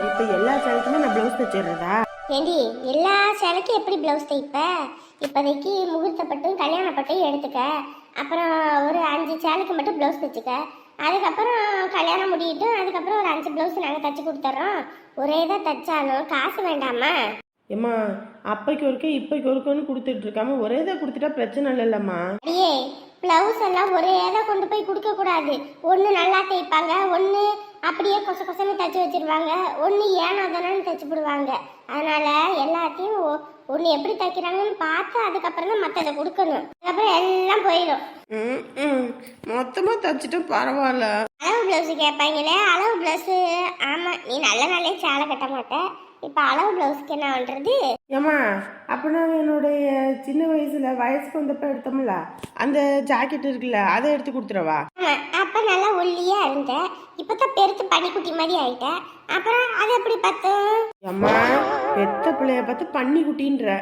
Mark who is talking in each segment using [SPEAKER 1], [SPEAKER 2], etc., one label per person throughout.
[SPEAKER 1] இப்போ எல்லா சேலைக்குமே நான் ப்ளவுஸ் தைச்சிடுறதா?
[SPEAKER 2] ஏண்டி எல்லா சேலைக்கும் எப்படி ப்ளவுஸ் தைப்ப? இப்போதைக்கு முகூர்த்தப்பட்டும் கல்யாணப்பட்டும் எடுத்துக்க. அப்புறம் ஒரு 5 சேலைக்கு மட்டும் ப்ளவுஸ் தைச்சுக்க. அதுக்கப்புறம் கல்யாணம் முடியட்டும், அதுக்கப்புறம் ஒரு 5 ப்ளவுஸ் நாங்கள் தைச்சி கொடுத்துட்றோம். ஒரே தான் தைச்சாலும் காசு வேண்டாமா?
[SPEAKER 1] ஏம்மா, அப்பைக்கு ஒருக்க இப்பைக்கு ஒருக்கன்னு கொடுத்துட்டு இருக்காம ஒரே தான் கொடுத்துட்டா பிரச்சனை இல்லைல்லம்மா.
[SPEAKER 2] அடியே, ப்ளவுஸ் எல்லாம் ஒரே தான் கொண்டு போய் கொடுக்க கூடாது. ஒன்று நல்லா தைப்பாங்க, ஒன்று அப்படியே கொச கொசன்னு தைச்சி வச்சிருவாங்க, ஒன்று ஏனோ தானு தைச்சி போடுவாங்க. அதனால எல்லாத்தையும் ஒன்று எப்படி தைக்கிறாங்கன்னு பார்த்து அதுக்கப்புறம் தான் மற்றதை கொடுக்கணும். அதுக்கப்புறம் எல்லாம் போயிடும்.
[SPEAKER 1] மொத்தமாக தைச்சிட்டு பரவாயில்ல.
[SPEAKER 2] அளவு ப்ளவுஸு கேட்பாங்களே, அளவு ப்ளவுஸு. ஆமாம், நீ நல்ல நாளே சேலை கட்ட மாட்டேன். இப்போ அளவு ப்ளவுஸ்க்கு என்ன பண்ணுறது?
[SPEAKER 1] ஏம்மா, அப்போ நான் என்னுடைய சின்ன வயசுக்கு வந்தப்ப எடுத்தோம்ல அந்த ஜாக்கெட் இருக்குல்ல, அதை எடுத்து கொடுத்துறவா?
[SPEAKER 2] ஆமாம், அப்போ நல்லா ஒல்லியா இருந்தேன். இப்போ தான் பெருத்து பனிக்குட்டி மாதிரி ஆயிட்டேன். அப்புறம் அது எப்படி பார்த்தோம்?
[SPEAKER 1] அம்மா, பெத்த பிள்ளைய பார்த்து பன்னி குட்டின்ற.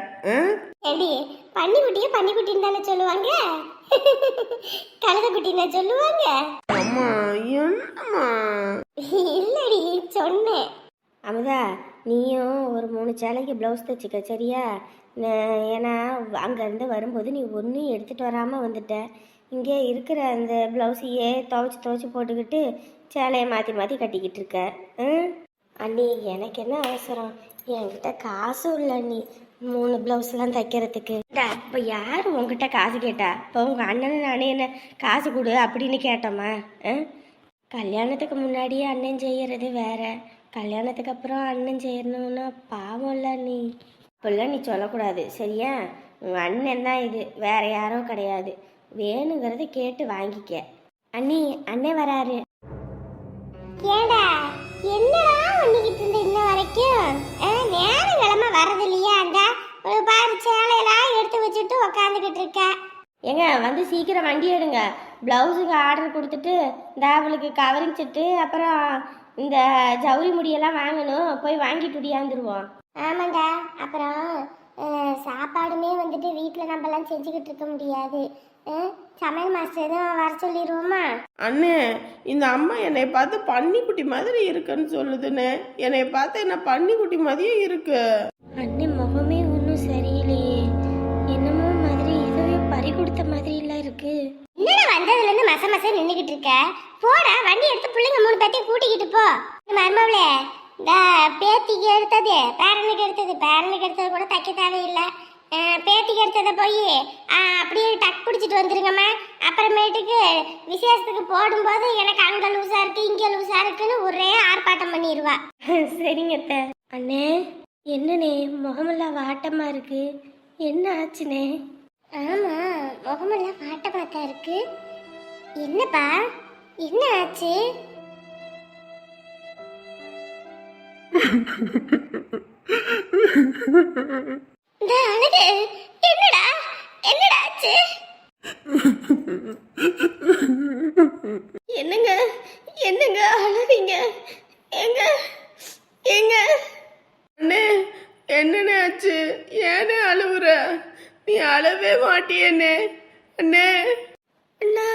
[SPEAKER 2] ஏடி, பன்னிக்குட்டியே பன்னிக்குட்டின்னு தானே சொல்லுவாங்க, கழுத குட்டின்னு சொல்லுவாங்க.
[SPEAKER 1] அம்மா என்னம்மா?
[SPEAKER 2] இல்லடி, சொன்னேன்.
[SPEAKER 3] அமுதா, நீயும் ஒரு 3 சேலைக்கு ப்ளவுஸ் தைச்சிக்க, சரியா? ஏன்னா அங்கேருந்து வரும்போது நீ ஒன்றும் எடுத்துகிட்டு வராமல் வந்துட்ட. இங்கே இருக்கிற அந்த ப்ளவுஸையே துவைச்சி போட்டுக்கிட்டு சேலையை மாற்றி மாற்றி கட்டிக்கிட்டு இருக்க. அண்ணி, எனக்கு என்ன அவசரம்? என்கிட்ட காசும் இல்லை அண்ணி 3 ப்ளவுஸ்லாம் தைக்கிறதுக்கு. இப்போ யார் உங்ககிட்ட காசு கேட்டா? இப்போ உங்கள் அண்ணன் நானே என்ன காசு கொடு அப்படின்னு கேட்டோமா? கல்யாணத்துக்கு முன்னாடியே அண்ணன் செய்கிறது வேற, கல்யாணத்துக்கு அப்புறம் அண்ணன் செய்யணும்னா பாவம்ல நீ. இப்பெல்லாம் நீ சொல்லக்கூடாது, சரியா? உங்கள் அண்ணன் தான் இது, வேற யாரோ கிடையாது. வேணுங்கிறத கேட்டு வாங்கிக்க. அண்ணி, அண்ணன் வராரு.
[SPEAKER 2] ஏடா, என்னடா பண்ணிக்கிட்டு இருந்த இன்ன வரைக்கும்? நேரம் கிழமை வர்றது இல்லையா? அந்த ஒரு பாரு சேலையெல்லாம் எடுத்து வச்சுட்டு உக்காந்துக்கிட்டு இருக்க.
[SPEAKER 3] ஏங்க, வந்து சீக்கிரம் வண்டி எடுங்க. ப்ளவுஸுக்கு ஆர்டர் கொடுத்துட்டு இந்த அவளுக்கு கவரிங் செட்டு அப்புறம் இந்த ஜவுளி முடியெல்லாம் வாங்கணும், போய் வாங்கிட்டு உடியாந்துருவோம்.
[SPEAKER 2] ஆமாண்டா, அப்புறம் சாப்பாடுமே வந்துட்டு வீட்டில் நம்மலாம் செஞ்சுக்கிட்டு இருக்க முடியாது. சமையல் மாஸ்டர் எதுவும் வர சொல்லிடுவோமா?
[SPEAKER 1] அண்ணே, இந்த அம்மா என்னை பார்த்து பன்னிக்குட்டி மாதிரி இருக்குன்னு சொல்லுதுன்னு. என்னை பார்த்து என்ன பன்னிக்குட்டி மாதிரியே இருக்கு.
[SPEAKER 3] அண்ணன் முகமே ஒன்றும் சரியில்லையே, என்னமோ மாதிரி இதுவே பறி கொடுத்த மாதிரி எல்லாம் இருக்கு.
[SPEAKER 2] என்னடா வந்ததுல இருந்து மச மச நின்றுக்கிட்டு இருக்க? போடா, வண்டி எடுத்து பிள்ளைங்க 3 பேத்தையும் கூட்டிக்கிட்டு போ. மருமவளே, இந்த பேத்திக்கு எடுத்தது பேரனுக்கு எடுத்தது கூட தைக்க தேவையில்லை. பேத்திக்கு எடுத்ததை போய் அப்படியே டக் பிடிச்சிட்டு வந்துருங்கம்மா. அப்புறமேட்டுக்கு விசேஷத்துக்கு போடும்போது எனக்கு அங்கே லூஸா இருக்கு இங்கே லூஸா இருக்குன்னு ஒரே ஆர்ப்பாட்டம் பண்ணிடுவா.
[SPEAKER 3] சரிங்க அத்தை. அண்ணே, என்னண்ணே முகமெல்லாம் வாட்டமா இருக்கு, என்ன ஆச்சுண்ணே?
[SPEAKER 2] ஆமா, முகமெல்லாம் வாட்டமா தான் இருக்கு. என்னப்பா, என்ன ஆச்சு? இந்த அழகு, என்னடா என்னடா ஆச்சு?
[SPEAKER 3] என்னங்க என்னங்க அழறீங்க? எங்க எங்க?
[SPEAKER 1] அண்ணே, என்னண்ணே ஆச்சு? ஏனே அழுவுற? நீ அழவே மாட்டியண்ணே. அண்ணே,
[SPEAKER 3] அண்ணா,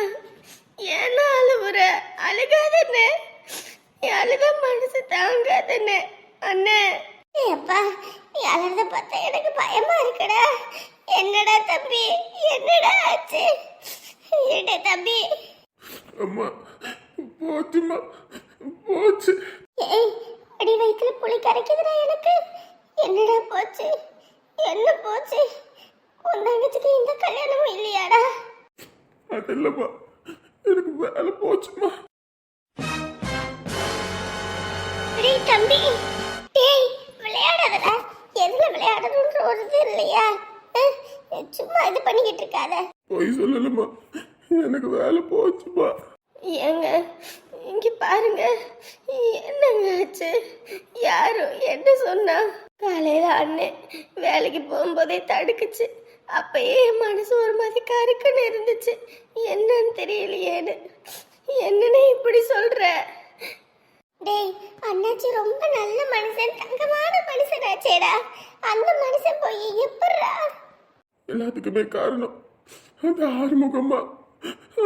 [SPEAKER 3] ஏன்னா அழுவுற? அழுகாதண்ணே, அழுத மனசு தாங்காதண்ணே. அண்ணே,
[SPEAKER 2] அப்பா, நீ அலறத பார்த்தா எனக்கு பயமா இருக்குடா. என்னடா தம்பி, என்னடா ஆச்சு? என்னடா தம்பி?
[SPEAKER 4] அம்மா, போச்சுமா, போச்சு.
[SPEAKER 2] ஏய், அடி வயிற்றுல புளி கரைக்குதுடா எனக்கு. என்னடா போச்சு? என்ன போச்சு? உன் தங்கச்சிக்கு இந்த கல்யாணமும் இல்லையாடா?
[SPEAKER 4] அது இல்லம்மா, எனக்கு வேலை போச்சுமா.
[SPEAKER 2] டேய் தம்பி, டேய் விளையாடாதடா. எதுல விளையாடணும்ன்ற ஒரு இது இல்லையா? சும்மா இது பண்ணிக்கிட்டு இருக்காத.
[SPEAKER 4] போய் சொல்லலம்மா, எனக்கு வேலை போச்சுமா.
[SPEAKER 3] ஏங்க, இங்க பாருங்க, என்னங்க ஆச்சு? யாரும் என்ன சொன்னா? காலையில அண்ணன் வேலைக்கு போகும்போதே தடுக்குச்சு. அப்பயே என் மனசு ஒரு மாதிரி கருக்குன்னு இருந்துச்சு. என்னன்னு தெரியலையேன்னு. என்னன்னு இப்படி சொல்ற?
[SPEAKER 2] டேய், அண்ணாச்சி ரொம்ப நல்ல மனுஷன், தங்கமான மனுஷனாச்சேடா. அந்த மனுஷன் போய் எப்படிடா?
[SPEAKER 4] எல்லாத்துக்குமே காரணம் அந்த ஆறுமுகம்மா,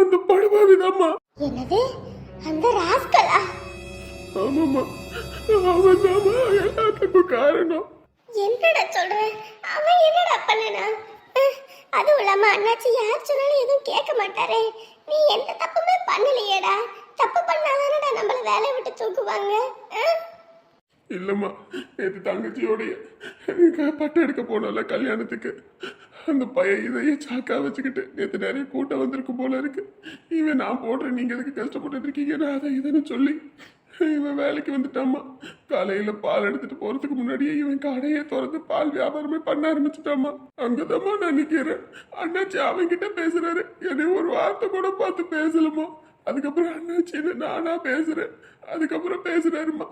[SPEAKER 4] அந்த படுபாவிதாம்மா.
[SPEAKER 2] என்னது, அந்த ராஸ்கலா?
[SPEAKER 4] ஆமாம்மா, அவன் தாம்மா எல்லாத்துக்கும் காரணம்.
[SPEAKER 2] என்னடா சொல்ற? அவன் என்னடா பண்ணனா? அதுவும் இல்லாம அண்ணாச்சி யார் சொன்னாலும் எதுவும் கேட்க மாட்டாரே. நீ எந்த தப்புமே பண்ணலையேடா. தப்பு பண்ணாதானடா நம்மள வேலையை விட்டு தூக்குவாங்க.
[SPEAKER 4] இல்லம்மா, நேற்று தங்கச்சியோடைய பட்டு எடுக்க போனோம்ல கல்யாணத்துக்கு, அந்த பையன் இதையே சாக்கா வச்சுக்கிட்டு நேற்று நிறைய கூட்டம் வந்திருக்கு போல இருக்கு. இவன் நான் போடுறேன், நீங்க எதுக்கு கஷ்டப்பட்டு இருக்கீங்க, நான் அதை இதுன்னு சொல்லி இவன் வேலைக்கு வந்துட்டாம்மா. காலையில பால் எடுத்துட்டு போறதுக்கு முன்னாடியே இவன் கடையை திறந்து பால் வியாபாரமே பண்ண ஆரம்பிச்சுட்டாம்மா. அங்கதாம்மா நான் நிக்கிறேன். அண்ணாச்சி அவன்கிட்ட பேசுறாரு, என்னை ஒரு வார்த்தை கூட பார்த்து பேசலம்மா. அதுக்கப்புறம் அண்ணாச்சின்னு நானா பேசுறேன், அதுக்கப்புறம் பேசுறாருமா.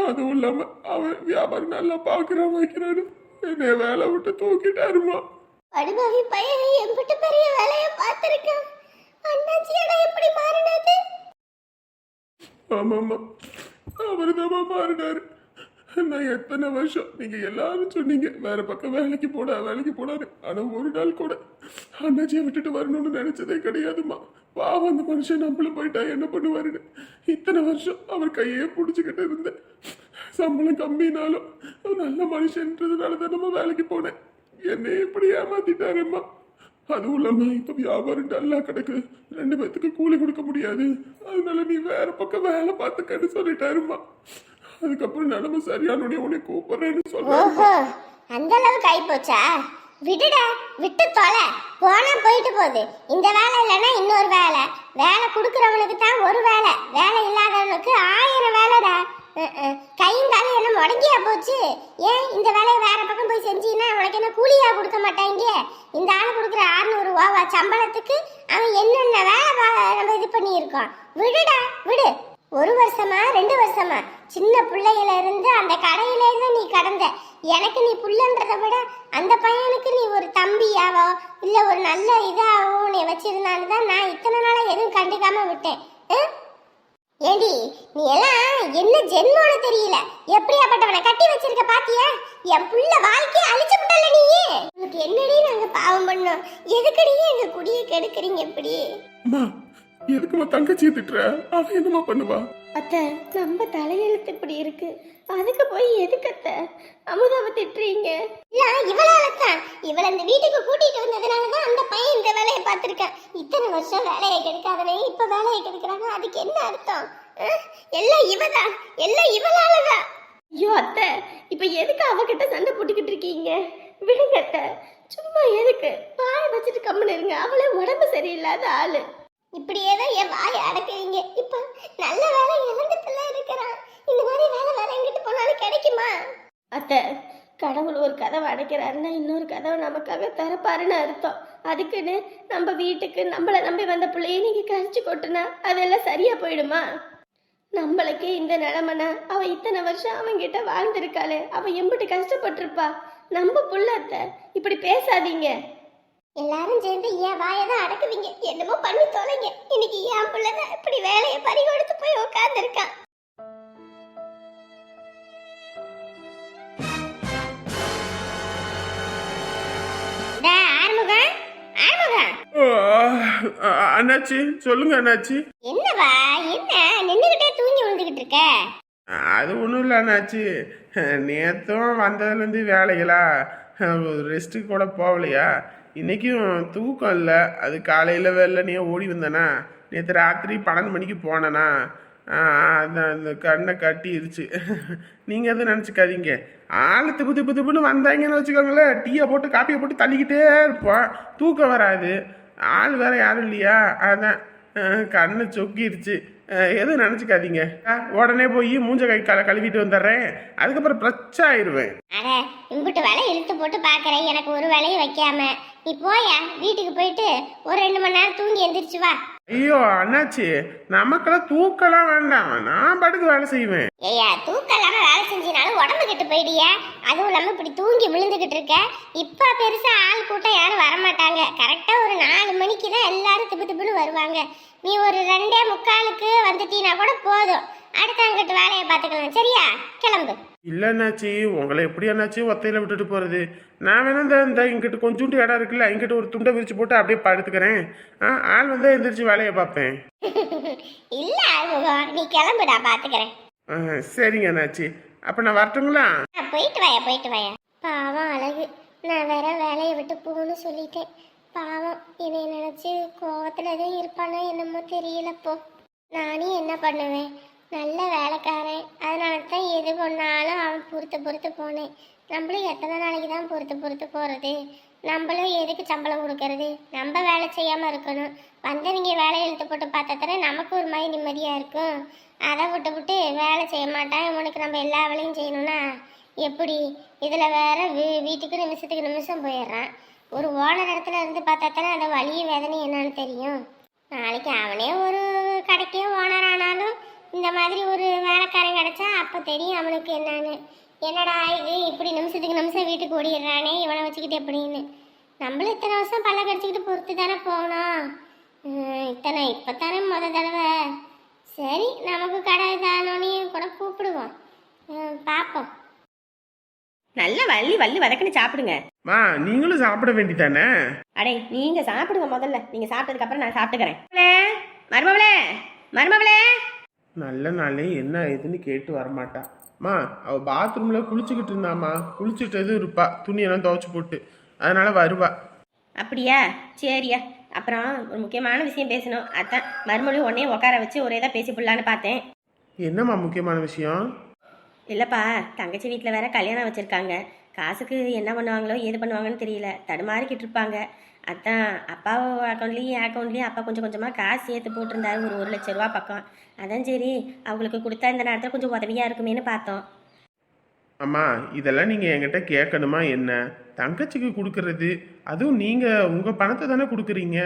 [SPEAKER 4] அதுவும் இல்லாம அவன் வியாபாரம் நல்லா பாக்குறான் வைக்கிறாரு, என்னை வேலை விட்டு தூக்கிட்டாருமா.
[SPEAKER 2] படுபாவி பையன் எம்பிட்டு பெரிய வேலையை பார்த்திருக்கான். அண்ணாச்சியோட எப்படி மாறினது?
[SPEAKER 4] ஆமாம்மா, அவரு தான் மாறினாரு. நான் எத்தனை வருஷம் நீங்க எல்லாரும் சொன்னீங்க வேற பக்கம் வேலைக்கு போடாது. ஆனா ஒரு நாள் கூட அண்ணாச்சியை விட்டுட்டு வரணும்னு நினைச்சதே கிடையாதுமா. பாவம் அந்த மனுஷன் நம்மளும் போயிட்டா என்ன பண்ணுவாருன்னு இத்தனை வருஷம் அவர் கையே பிடிச்சிக்கிட்டு இருந்தேன். சம்பளம் கம்மினாலும் நல்ல மனுஷன்றதுனால தான் நம்ம வேலைக்கு போனேன். என்னை இப்படி ஏமாத்திட்டாருமா. அதுவும் இல்லாம இப்ப வியாபாரம் நல்லா கிடக்கு, 2 பேத்துக்கு கூலி கொடுக்க முடியாது, அதனால நீ வேற பக்கம் வேலை பார்த்துக்கன்னு சொல்லிட்டாருமா. அதுக்கப்புறம் நிலைமை சரியானோட உன்னை கூப்பிடுறேன்னு சொல்றேன்.
[SPEAKER 2] ஓஹோ, அந்த அளவுக்கு ஆயிப்போச்சா? விடுடா, விட்டு தொலை. போனா போயிட்டு போகுது. இந்த வேலை இல்லைன்னா இன்னொரு வேலை. வேலை கொடுக்குறவனுக்கு தான் ஒரு வேலை, வேலை இல்லாதவனுக்கு 1000 வேலைடா. கையும் காலும் என்ன முடங்கியா போச்சு? ஏன் இந்த வேலையை வேற பக்கம் போய் செஞ்சீங்கன்னா உனக்கு என்ன கூலியா கொடுக்க மாட்டாங்க? இந்த ஆள் கொடுக்குற 600 ரூபாவா சம்பளத்துக்கு அவன் என்னென்ன வேலை நம்ம இது பண்ணியிருக்கோம். விடுடா விடு. 1 வருஷமா 2 வருஷமா சின்ன பிள்ளையில இருந்து அந்த கடையில இருந்து நீ கடந்த. எனக்கு நீ புள்ளன்றதை விட அந்த பையனுக்கு நீ ஒரு தம்பியாவோ இல்ல ஒரு நல்ல இதாவோ நீ வச்சிருந்தான்னு தான் நான் இத்தனை நாளா எதுவும் கண்டுக்காம விட்டேன். ஏடி நீ எல்லாம் என்ன ஜென்மோன்னு தெரியல. எப்படியாப்பட்டவனை கட்டி வச்சிருக்க பாத்தியா? என் புள்ள வாழ்க்கையை அழிச்சு விட்டல நீ. உனக்கு என்னடி நாங்க பாவம் பண்ணோம்? எதுக்கடி எங்க குடியை கெடுக்குறீங்க இப்படி?
[SPEAKER 4] அம்மா, எதுக்குமா தங்கச்சியை திட்டுற? அவன் என்னமா பண்ணுவா?
[SPEAKER 3] அத்தை, நம்ம தலையெழுத்து இப்படி இருக்கு, அதுக்கு போய் எதுக்கு அத்தை அமுதாவை திட்டுறீங்க?
[SPEAKER 2] இல்ல இவளாலதான். இவளை இந்த வீட்டுக்கு கூட்டிட்டு வந்ததுனாலதான் அந்த பையன் இந்த வேலையை பார்த்திருக்கான். இத்தனை வருஷம் வேலையை கெடுக்காதவே இப்ப வேலையை கெடுக்கிறாங்க. அதுக்கு என்ன அர்த்தம்? எல்லாம் இவதான், எல்லாம் இவளாலதான்.
[SPEAKER 3] ஐயோ அத்தை, இப்ப எதுக்கு அவகிட்ட சண்டை போட்டுக்கிட்டு இருக்கீங்க? விடுங்க அத்தை, சும்மா எதுக்கு வாயை வச்சுட்டு கம்முன்னு இருங்க. அவளே உடம்பு சரியில்லாத ஆளு.
[SPEAKER 2] இப்படியேதான் என் வாயை அடக்குறீங்க. இப்ப நல்ல வேலை இழந்துட்டுல இருக்கிறான். இந்த மாதிரி வேலை வேற எங்கிட்டு போனாலும் கிடைக்குமா?
[SPEAKER 3] அத்தை, கடவுள் ஒரு கதவை அடைக்கிறாருன்னா இன்னொரு கதவை நமக்காக திறப்பாருன்னு அர்த்தம். அதுக்குன்னு நம்ம வீட்டுக்கு நம்மளை நம்பி வந்த பிள்ளைய நீங்க கழிச்சு கொட்டுனா அதெல்லாம் சரியா போயிடுமா? நம்மளுக்கு இந்த நிலைமைனா அவ இத்தனை வருஷம் அவங்கிட்ட வாழ்ந்திருக்காளே, அவ எம்பிட்டு கஷ்டப்பட்டிருப்பா. நம்ம புள்ள அத்தை, இப்படி பேசாதீங்க.
[SPEAKER 2] எல்லாரும் சேர்ந்து என் வாயை தான் அடக்குவீங்க. என்னமோ பண்ணி தொலைங்க. இன்னைக்கு என் பிள்ளைதான் இப்படி வேலையை பறி கொடுத்து போய் உட்கார்ந்துருக்கான்.
[SPEAKER 4] அண்ணாச்சி சொல்லுங்க அண்ணாச்சி.
[SPEAKER 2] என்னவா என்ன நின்னுகிட்டே தூங்கி விழுந்துகிட்டு இருக்க?
[SPEAKER 4] அது ஒன்றும் இல்லை அண்ணாச்சி, நேற்றும் வந்ததுலேருந்து வேலைகளா ரெஸ்ட்டுக்கு கூட போகலையா, இன்னைக்கும் தூக்கம் இல்லை. அது காலையில் வெள்ளனையே ஓடி வந்தேனா, நேற்று ராத்திரி 12 மணிக்கு போனேனா, அந்த கண்ணை கட்டிருச்சு. நீங்கள் எதுவும் நினச்சிக்காதீங்க. ஆள் திப்புன்னு வந்தாங்கன்னு வச்சுக்கோங்களேன், டீயை போட்டு காப்பியை போட்டு தள்ளிக்கிட்டே இருப்போம், தூக்கம் வராது. ஆள் வேற யாரும் இல்லையா, அதான் கண்ணு சொக்கிருச்சு. எதுவும் நினச்சிக்காதீங்க. உடனே போய் மூஞ்ச கை கழுவிட்டு வந்துடுறேன், அதுக்கப்புறம் பிரச்சனை ஆயிடுவேன்.
[SPEAKER 2] அட இம்பிட்டு வேலை இழுத்து போட்டு பார்க்குறேன், எனக்கு ஒரு வேலையும் வைக்காம. நீ போயா, வீட்டுக்கு போயிட்டு ஒரு 2 மணி நேரம் தூங்கி எந்திரிச்சு வா.
[SPEAKER 4] ஐயோ அண்ணாச்சி, நமக்கெல்லாம் தூக்கலாம் வேண்டாம், நான் பாட்டுக்கு வேலை செய்வேன்.
[SPEAKER 2] ஏயா தூக்கம் இல்லாம வேலை செஞ்சினாலும் உடம்பு கெட்டு போயிடியா? அதுவும் இல்லாம இப்படி தூங்கி விழுந்துகிட்டு இருக்க. இப்ப பெருசா ஆள் கூட்டம் யாரும் வரமாட்டாங்க. கரெக்டா ஒரு 4 மணிக்கு தான் எல்லாரும் திப்புன்னு வருவாங்க. நீ ஒரு 2:45க்கு வந்துட்டீனா கூட போதும். அடுத்த அங்கிட்டு வேலையை பார்த்துக்கலாம். சரியா? கிளம்பு.
[SPEAKER 4] இல்லை அண்ணாச்சி, உங்களை எப்படி அண்ணாச்சி ஒத்தையில விட்டுட்டு போறது? நான் வேணா இந்த இங்கிட்டு கொஞ்சோண்டு இடம் இருக்குல்ல, இங்கிட்ட ஒரு துண்டை விரிச்சு போட்டு அப்படியே படுத்துக்கிறேன். ஆள் வந்தா எந்திரிச்சு வேலையை பார்ப்பேன்.
[SPEAKER 2] இல்ல அறுமுகம், நீ கிளம்புடா, பாத்துக்கிறேன்.
[SPEAKER 4] சரிங்க அண்ணாச்சி, அப்போ நான் வரட்டுங்களா?
[SPEAKER 2] போயிட்டு வாயா போயிட்டு வாயா. பாவம் அழகு, நான் வேற வேலையை விட்டு போகணும்னு சொல்லிட்டேன். பாவம் என்னை நினைச்சு கோவத்துல தான் இருப்பானோ என்னமோ தெரியலப்போ. நானே என்ன பண்ணுவேன், நல்ல வேலைக்காரன், அதனால தான் எது பண்ணாலும் அவன் பொறுத்து போனேன். நம்மளும் எத்தனை நாளைக்கு தான் பொறுத்து போகிறது, நம்மளும் எதுக்கு சம்பளம் கொடுக்கறது, நம்ம வேலை செய்யாமல் இருக்கணும். வந்தவங்க வேலையை இழுத்து போட்டு பார்த்தா தானே நமக்கு ஒரு மாதிரி நிம்மதியாக இருக்கும். அதை விட்டு வேலை செய்ய மாட்டான், இவனுக்கு நம்ம எல்லா வேலையும் செய்யணும்னா எப்படி? இதில் வேற வீட்டுக்கு நிமிஷம் போயிடுறான். ஒரு ஓனர் இடத்துல இருந்து பார்த்தா தானே அதை வலியும் வேதனையும் என்னன்னு தெரியும். நாளைக்கு அவனே ஒரு கடைக்கே ஓனர் ஆனாலும் இந்த மாதிரி ஒரு வேலைக்காரன் கிடைச்சா அப்போ தெரியும் அவனுக்கு என்னன்னு. என்னடா இது இப்படி நிமிஷத்துக்கு நிமிஷம் வீட்டுக்கு ஓடிடுறானே, இவனை வச்சுக்கிட்டு எப்படின்னு. நம்மளும் இத்தனை வருஷம் பல்ல கடிச்சிக்கிட்டு பொறுத்து தானே போகணும். இப்போத்தானே தடவை. சரி, நமக்கு கடை தானோனையும் கூட கூப்பிடுவோம், பார்ப்போம்.
[SPEAKER 3] நல்ல வள்ளி வதக்குன்னு சாப்பிடுங்க.
[SPEAKER 4] மா, நீங்களும் சாப்பிட வேண்டிதானே?
[SPEAKER 3] அடே நீங்க சாப்பிடுங்க முதல்ல, நீங்க சாப்பிட்டதுக்கு அப்புறம் நான் சாப்பிட்டுக்கிறேன். மருமவளே
[SPEAKER 4] நல்ல நாளே என்ன ஏதுன்னு கேட்டு வரமாட்டா. மா, அவ பாத்ரூம்ல குளிச்சுக்கிட்டு இருந்தாமா, குளிச்சுட்டு இருப்பா, துணியெல்லாம் துவைச்சு போட்டு, அதனால வருவா.
[SPEAKER 3] அப்படியா? சரியா. அப்புறம் ஒரு முக்கியமான விஷயம் பேசணும், அதான் மருமொழி உடனே உட்கார வச்சு ஒரே தான் பேசி போடலான்னு பார்த்தேன்.
[SPEAKER 4] என்னம்மா முக்கியமான விஷயம்?
[SPEAKER 3] இல்லைப்பா, தங்கச்சி வீட்டில் வேற கல்யாணம் வச்சுருக்காங்க. காசுக்கு என்ன பண்ணுவாங்களோ ஏது பண்ணுவாங்கன்னு தெரியல, தடுமாறிக்கிட்டு இருப்பாங்க. அதான் அப்பாவை அக்கௌண்ட்லேயும் என் அக்கௌண்ட்லேயும் அப்பா கொஞ்சம் கொஞ்சமாக காசு சேர்த்து போட்டிருந்தாரு, ஒரு 1 லட்ச ரூபா பக்கம். அதான் சரி அவங்களுக்கு கொடுத்தா இந்த நேரத்தில் கொஞ்சம் உதவியாக இருக்குமேனு பார்த்தோம்.
[SPEAKER 4] அம்மா, இதெல்லாம் நீங்கள் என்கிட்ட கேட்கணுமா என்ன? தங்கச்சிக்கு கொடுக்கறது, அதுவும் நீங்கள் உங்கள் பணத்தை தானே கொடுக்குறீங்க,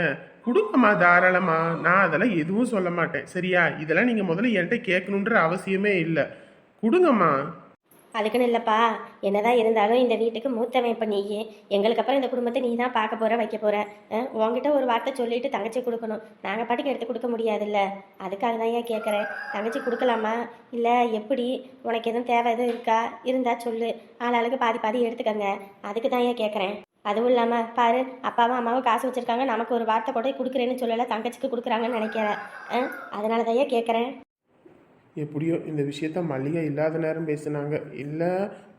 [SPEAKER 4] கொடுங்கம்மா தாராளமா. நான் அதெல்லாம் எதுவும் சொல்ல மாட்டேன், சரியா? இதெல்லாம் நீங்கள் முதல்ல என்கிட்ட கேட்கணுன்ற அவசியமே இல்லை, கொடுங்கம்மா.
[SPEAKER 3] அதுக்குன்னு இல்லைப்பா, என்னதான் இருந்தாலும் இந்த வீட்டுக்கு மூத்தவன் இப்போ நீயே. எங்களுக்கு அப்புறம் இந்த குடும்பத்தை நீ தான் பார்க்க போகிற வைக்க போகிற. உங்ககிட்ட ஒரு வார்த்தை சொல்லிட்டு தங்கச்சி கொடுக்கணும், நாங்கள் பாட்டுக்கு எடுத்து கொடுக்க முடியாதுல்ல. அதுக்காக தான் ஏன் கேட்குறேன், தங்கச்சி கொடுக்கலாமா இல்லை எப்படி? உனக்கு எதுவும் தேவை எதுவும் இருக்கா? இருந்தா சொல்லு, ஆளாளுக்கு பாதி எடுத்துக்கங்க. அதுக்கு தான் ஏன் கேட்குறேன். அதுவும் இல்லாமல் பாரு, அப்பாவும் அம்மாவும் காசு வச்சுருக்காங்க, நமக்கு ஒரு வார்த்தை கூட கொடுக்குறேன்னு சொல்லலை, தங்கச்சிக்கு கொடுக்குறாங்கன்னு நினைக்கிறேன். அதனால தான் ஏன் கேட்குறேன்.
[SPEAKER 4] எப்படியோ இந்த விஷயத்த மல்லிகை இல்லாத நேரம் பேசுனாங்க, இல்லை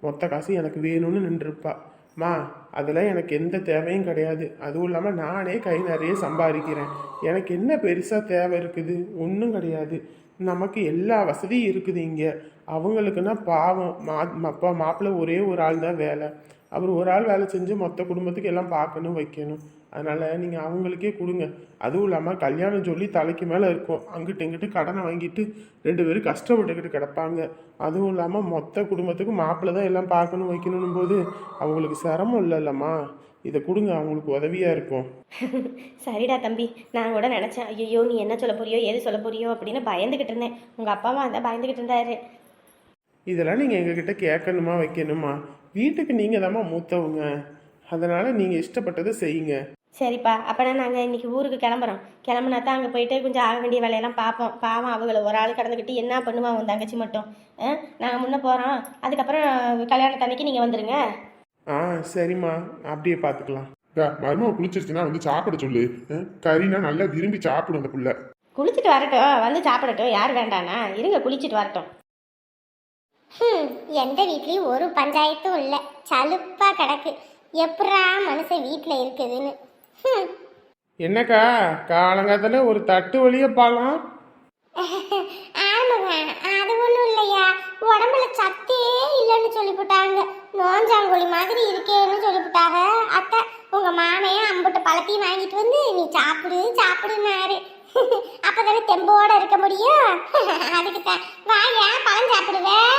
[SPEAKER 4] மொத்த காசு எனக்கு வேணும்னு நின்றுருப்பா. மா, அதெல்லாம் எனக்கு எந்த தேவையும் கிடையாது. அதுவும் இல்லாமல் நானே கை நிறைய சம்பாதிக்கிறேன், எனக்கு என்ன பெருசாக தேவை இருக்குது? ஒன்றும் கிடையாது. நமக்கு எல்லா வசதியும் இருக்குது இங்கே. அவங்களுக்குன்னா பாவம், மாப்பிள்ளை ஒரே ஒரு ஆள் தான் வேலை, அவர் ஒரு ஆள் வேலை செஞ்சு மொத்த குடும்பத்துக்கு எல்லாம் பார்க்கணும் வைக்கணும். அதனால் நீங்கள் அவங்களுக்கே கொடுங்க. அதுவும் இல்லாமல் கல்யாணம் சொல்லி தலைக்கு மேலே இருக்கும், அங்கிட்டு இங்கிட்டு கடனை வாங்கிட்டு 2 பேரும் கஷ்டப்பட்டுக்கிட்டு கிடப்பாங்க. அதுவும் இல்லாமல் மொத்த குடும்பத்துக்கு மாப்பிள்ளை தான் எல்லாம் பார்க்கணும் வைக்கணும் போது அவங்களுக்கு சிரமம் இல்லைல்லம்மா. இதை கொடுங்க, அவங்களுக்கு உதவியாக இருக்கும்.
[SPEAKER 3] சரிடா தம்பி, நான் கூட நினச்சேன், ஐயோ நீ என்ன சொல்ல போறியோ ஏது சொல்ல போறியோ அப்படின்னு பயந்துக்கிட்டு இருந்தேன். உங்கள் அப்பாவும் அந்த பயந்துக்கிட்டு இருந்தாரு.
[SPEAKER 4] இதெல்லாம் நீங்கள் எங்ககிட்ட கேட்கணுமா வைக்கணுமா? வீட்டுக்கு நீங்கள் தாம்மா மூத்தவங்க, அதனால் நீங்கள் இஷ்டப்பட்டதை செய்யுங்க.
[SPEAKER 3] சரிப்பா, அப்போனா நாங்கள் இன்றைக்கி ஊருக்கு கிளம்புனா தான் அங்கே போயிட்டு கொஞ்சம் ஆக வேண்டிய வேலையெல்லாம் பார்ப்போம். பாவம் அவங்கள ஒரு ஆள் கடந்துக்கிட்டு என்ன பண்ணுவான் உன் தங்கச்சி மட்டும். நாங்கள் முன்னே போகிறோம், அதுக்கப்புறம் கல்யாணத்தன்னைக்கு நீங்கள் வந்துடுங்க.
[SPEAKER 4] சரிம்மா, அப்படியே பார்த்துக்கலாம். மருமக குளிச்சிருச்சுன்னா வந்து சாப்பிட சொல்லு, கறினா நல்லா விரும்பி சாப்பிடும் அந்த புள்ள.
[SPEAKER 3] குளிச்சுட்டு வரட்டும், வந்து சாப்பிடட்டும், யார் வேண்டானா? இருங்க குளிச்சுட்டு வரட்டும்.
[SPEAKER 2] எந்த வீட்லேயும் ஒரு பஞ்சாயத்தும் இல்லை, சலுப்பா கிடக்கு. எப்படா மனுஷன் வீட்டில் இருக்குதுன்னு.
[SPEAKER 4] என்னக்கா காலங்காத்தால ஒரு தட்டு வழிய பாலாம்?
[SPEAKER 2] ஆமாங்க, அது ஒன்றும் இல்லையா, உடம்புல சத்தே இல்லைன்னு சொல்லிவிட்டாங்க, நோஞ்சாங்கோழி மாதிரி இருக்கேன்னு சொல்லிவிட்டாங்க. அத்தை உங்க மாமையா அம்புட்டு பழத்தையும் வாங்கிட்டு வந்து நீ சாப்பிடுனாரு. அப்பதானே தெம்போட இருக்க முடியும். அதுக்கு தான் வாயா பழம் சாப்பிடுவேன்.